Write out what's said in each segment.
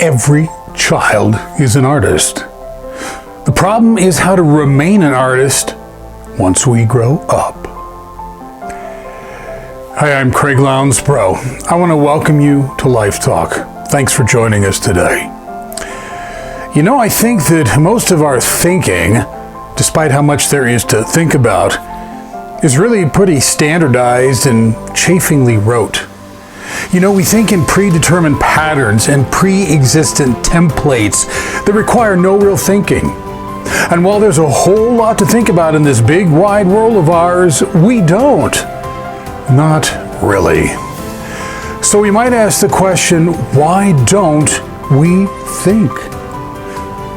Every child is an artist. The problem is how to remain an artist once we grow up. Hi, I'm Craig Lounsbrough. I want to welcome you to LifeTalk. Thanks for joining us today. You know, I think that most of our thinking, despite how much there is to think about, is really pretty standardized and chafingly rote. You know, we think in predetermined patterns and pre-existent templates that require no real thinking. And while there's a whole lot to think about in this big wide world of ours, we don't. Not really. So we might ask the question, why don't we think?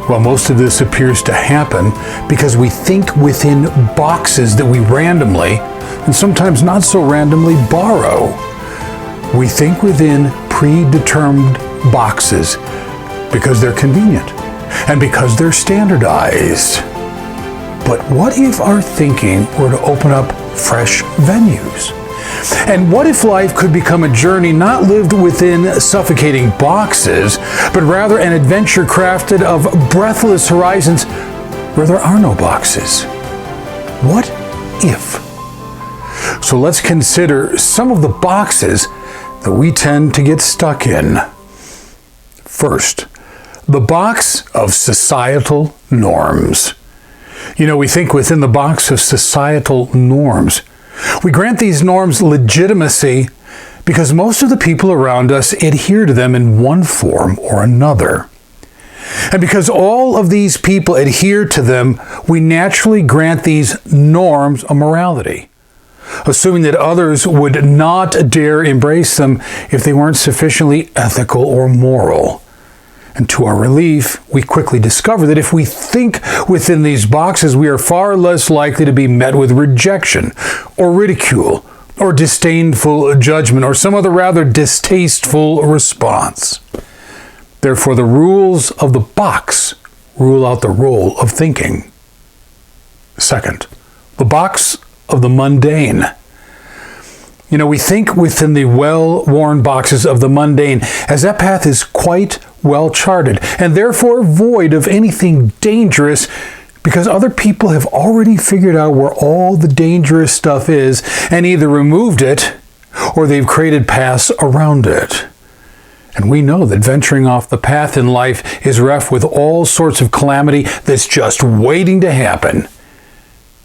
Well, most of this appears to happen because we think within boxes that we randomly, and sometimes not so randomly, borrow. We think within predetermined boxes because they're convenient and because they're standardized. But what if our thinking were to open up fresh venues? And what if life could become a journey not lived within suffocating boxes, but rather an adventure crafted of breathless horizons where there are no boxes? What if? So let's consider some of the boxes that we tend to get stuck in. First, the box of societal norms. You know, we think within the box of societal norms. We grant these norms legitimacy because most of the people around us adhere to them in one form or another. And because all of these people adhere to them, we naturally grant these norms a morality, assuming that others would not dare embrace them if they weren't sufficiently ethical or moral. And to our relief, we quickly discover that if we think within these boxes, we are far less likely to be met with rejection, or ridicule, or disdainful judgment, or some other rather distasteful response. Therefore, the rules of the box rule out the role of thinking. Second, the box of the mundane. You know, we think within the well-worn boxes of the mundane, as that path is quite well charted, and therefore void of anything dangerous, because other people have already figured out where all the dangerous stuff is, and either removed it, or they've created paths around it. And we know that venturing off the path in life is rough with all sorts of calamity that's just waiting to happen.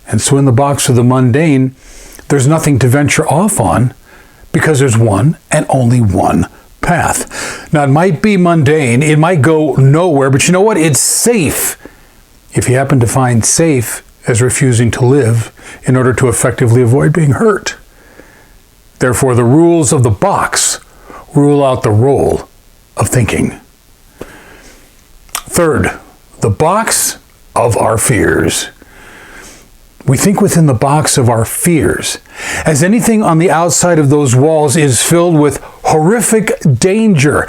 And so in the box of the mundane, there's nothing to venture off on because there's one and only one path. Now, it might be mundane, it might go nowhere, but you know what? It's safe if you happen to find safe as refusing to live in order to effectively avoid being hurt. Therefore, the rules of the box rule out the role of thinking. Third, the box of our fears. We think within the box of our fears, as anything on the outside of those walls is filled with horrific danger,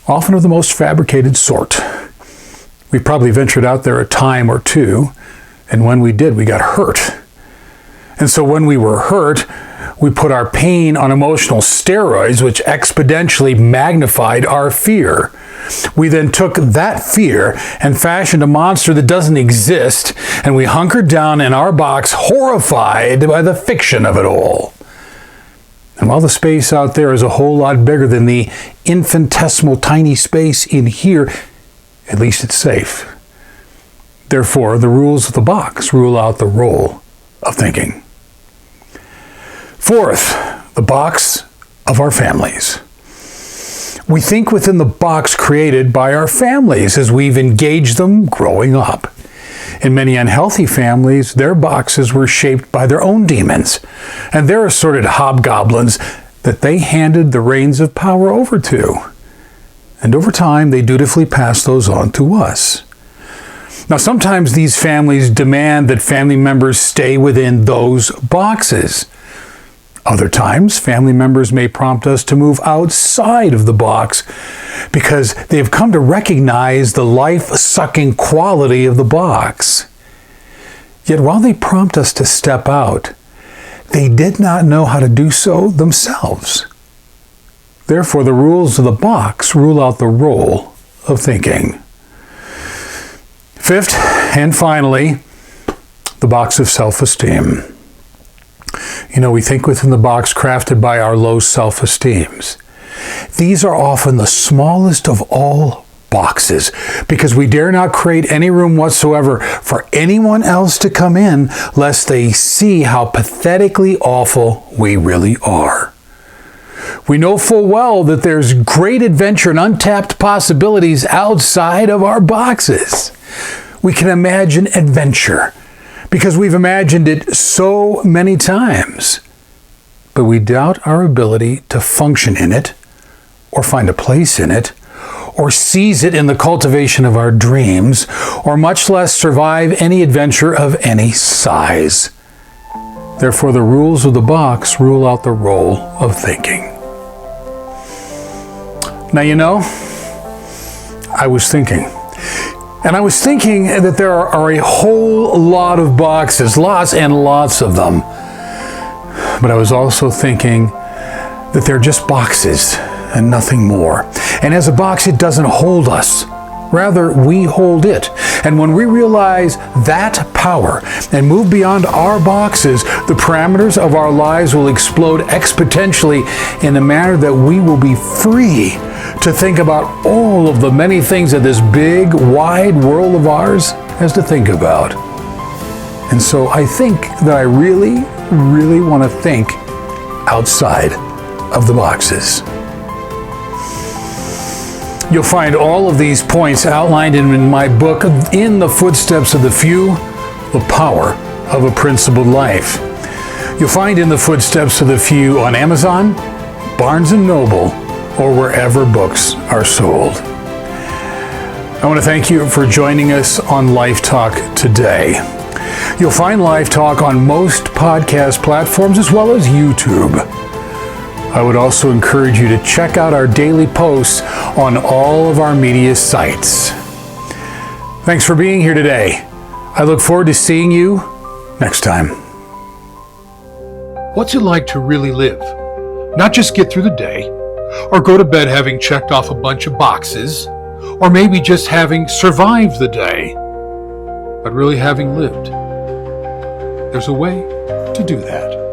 often of the most fabricated sort. We probably ventured out there a time or two, and when we did, we got hurt. And so when we were hurt, we put our pain on emotional steroids, which exponentially magnified our fear. We then took that fear and fashioned a monster that doesn't exist, and we hunkered down in our box, horrified by the fiction of it all. And while the space out there is a whole lot bigger than the infinitesimal tiny space in here, at least it's safe. Therefore, the rules of the box rule out the role of thinking. Fourth, the box of our families. We think within the box created by our families as we've engaged them growing up. In many unhealthy families, their boxes were shaped by their own demons and their assorted hobgoblins that they handed the reins of power over to. And over time, they dutifully passed those on to us. Now, sometimes these families demand that family members stay within those boxes. Other times, family members may prompt us to move outside of the box because they have come to recognize the life-sucking quality of the box. Yet while they prompt us to step out, they did not know how to do so themselves. Therefore, the rules of the box rule out the role of thinking. Fifth, and finally, the box of self-esteem. We think within the box crafted by our low self-esteems. These are often the smallest of all boxes because we dare not create any room whatsoever for anyone else to come in lest they see how pathetically awful we really are. We know full well that there's great adventure and untapped possibilities outside of our boxes. We can imagine adventure because we've imagined it so many times. But we doubt our ability to function in it, or find a place in it, or seize it in the cultivation of our dreams, or much less survive any adventure of any size. Therefore, the rules of the box rule out the role of thinking. Now, I was thinking. And I was thinking that there are a whole lot of boxes, lots and lots of them. But I was also thinking that they're just boxes and nothing more. And as a box, it doesn't hold us. Rather, we hold it. And when we realize that power and move beyond our boxes, the parameters of our lives will explode exponentially in a manner that we will be free to think about all of the many things that this big, wide world of ours has to think about. And so I think that I really, really want to think outside of the boxes. You'll find all of these points outlined in my book, In the Footsteps of the Few, The Power of a Principled Life. You'll find In the Footsteps of the Few on Amazon, Barnes & Noble, or wherever books are sold. I want to thank you for joining us on LifeTalk today. You'll find LifeTalk on most podcast platforms as well as YouTube. I would also encourage you to check out our daily posts on all of our media sites. Thanks for being here today. I look forward to seeing you next time. What's it like to really live? Not just get through the day, or go to bed having checked off a bunch of boxes, or maybe just having survived the day, but really having lived. There's a way to do that.